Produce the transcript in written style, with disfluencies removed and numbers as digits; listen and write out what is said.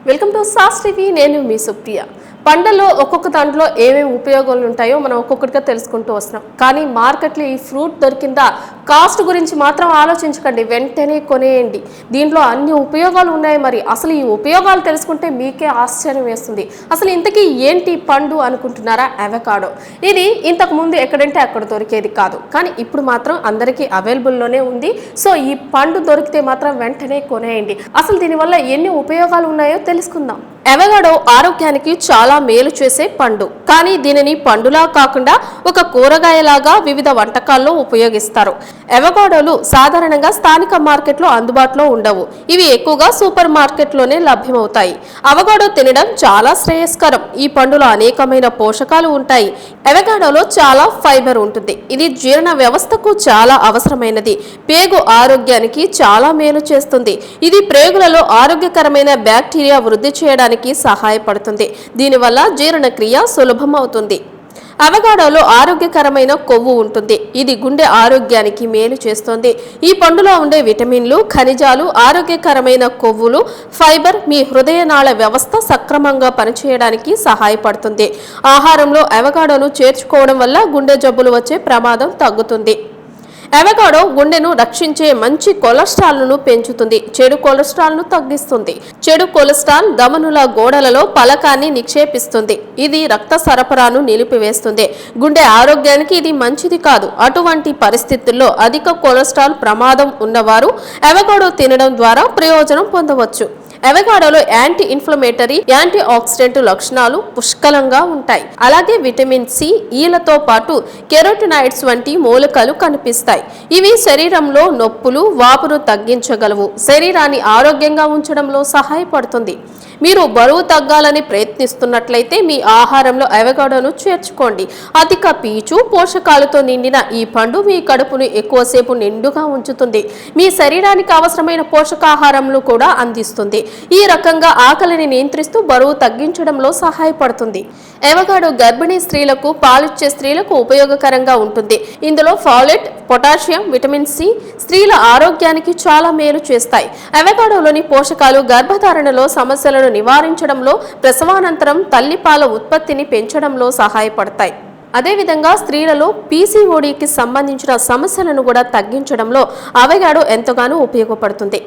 Welcome to sauce TV. నేను మీ సుప్రియ. పండ్లలో ఒక్కొక్క దాంట్లో ఏమేమి ఉపయోగాలు ఉంటాయో మనం ఒక్కొక్కటిగా తెలుసుకుంటూ వస్తున్నాం. కానీ మార్కెట్లో ఈ ఫ్రూట్ దొరికిందా, కాస్ట్ గురించి మాత్రం ఆలోచించకండి, వెంటనే కొనేయండి. దీంట్లో అన్ని ఉపయోగాలు ఉన్నాయి. మరి అసలు ఈ ఉపయోగాలు తెలుసుకుంటే మీకే ఆశ్చర్యం వేస్తుంది. అసలు ఇంతకీ ఏంటి పండు అనుకుంటున్నారా? అవకాడో. ఇది ఇంతకు ముందు ఎక్కడంటే అక్కడ దొరికేది కాదు, కానీ ఇప్పుడు మాత్రం అందరికీ అవైలబుల్లోనే ఉంది. సో ఈ పండు దొరికితే మాత్రం వెంటనే కొనేయండి. అసలు దీనివల్ల ఎన్ని ఉపయోగాలు ఉన్నాయో తెలుసుకుందాం. అవకాడో ఆరోగ్యానికి చాలా మేలు చేసే పండు, కానీ దీనిని పండులా కాకుండా ఒక కూరగాయలాగా వివిధ వంటకాల్లో ఉపయోగిస్తారు. అవకాడోలు సాధారణంగా స్థానిక మార్కెట్లో అందుబాటులో ఉండవు. ఇవి ఎక్కువగా సూపర్ మార్కెట్లోనే లభ్యమవుతాయి. అవకాడో తినడం చాలా శ్రేయస్కరం. ఈ పండులో అనేకమైన పోషకాలు ఉంటాయి. అవకాడోలో చాలా ఫైబర్ ఉంటుంది. ఇది జీర్ణ వ్యవస్థకు చాలా అవసరమైనది. పేగు ఆరోగ్యానికి చాలా మేలు చేస్తుంది. ఇది ప్రేగులలో ఆరోగ్యకరమైన బ్యాక్టీరియా వృద్ధి చేయడానికి సహాయపడుతుంది. దీనివల్ల జీర్ణక్రియ సులభం అవుతుంది. అవకాడోలో ఆరోగ్యకరమైన కొవ్వు ఉంటుంది. ఇది గుండె ఆరోగ్యానికి మేలు చేస్తుంది. ఈ పండులో ఉండే విటమిన్లు, ఖనిజాలు, ఆరోగ్యకరమైన కొవ్వులు, ఫైబర్ మీ హృదయనాళ వ్యవస్థ సక్రమంగా పనిచేయడానికి సహాయపడుతుంది. ఆహారంలో అవకాడోను చేర్చుకోవడం వల్ల గుండె జబ్బులు వచ్చే ప్రమాదం తగ్గుతుంది. అవకాడో గుండెను రక్షించే మంచి కొలెస్ట్రాల్ను పెంచుతుంది. చెడు కొలెస్ట్రాల్ను తగ్గిస్తుంది. చెడు కొలెస్ట్రాల్ ధమనుల గోడలలో పలకాన్ని నిక్షేపిస్తుంది. ఇది రక్త సరఫరాను నిలిపివేస్తుంది. గుండె ఆరోగ్యానికి ఇది మంచిది కాదు. అటువంటి పరిస్థితుల్లో అధిక కొలెస్ట్రాల్ ప్రమాదం ఉన్నవారు అవకాడో తినడం ద్వారా ప్రయోజనం పొందవచ్చు. అవకాడోలో యాంటీ ఇన్ఫ్లమేటరీ, యాంటీ ఆక్సిడెంట్ లక్షణాలు పుష్కలంగా ఉంటాయి. అలాగే విటమిన్ సి, ఈలతో పాటు కెరోటినాయిడ్స్ వంటి మూలకాలు కనిపిస్తాయి. ఇవి శరీరంలో నొప్పులు, వాపును తగ్గించగలవు. శరీరాన్ని ఆరోగ్యంగా ఉంచడంలో సహాయపడుతుంది. మీరు బరువు తగ్గాలని ప్రయత్నిస్తున్నట్లయితే మీ ఆహారంలో అవకాడోను చేర్చుకోండి. అధిక పీచు, పోషకాలతో నిండిన ఈ పండు మీ కడుపును ఎక్కువసేపు నిండుగా ఉంచుతుంది. మీ శరీరానికి అవసరమైన పోషకాహారంను కూడా అందిస్తుంది. ఈ రకంగా ఆకలిని నియంత్రిస్తూ బరువు తగ్గించడంలో సహాయపడుతుంది. అవకాడో గర్భిణీ స్త్రీలకు, పాలిచ్చే స్త్రీలకు ఉపయోగకరంగా ఉంటుంది. ఇందులో ఫాలేట్, పొటాషియం, విటమిన్ సి స్త్రీల ఆరోగ్యానికి చాలా మేలు చేస్తాయి. అవకాడోలోని పోషకాలు గర్భధారణలో సమస్యలను నివారించడంలో, ప్రసవానంతరం తల్లిపాల ఉత్పత్తిని పెంచడంలో సహాయపడతాయి. అదేవిధంగా స్త్రీలలో పీసీఓడీకి సంబంధించిన సమస్యలను కూడా తగ్గించడంలో అవకాడో ఎంతగానో ఉపయోగపడుతుంది.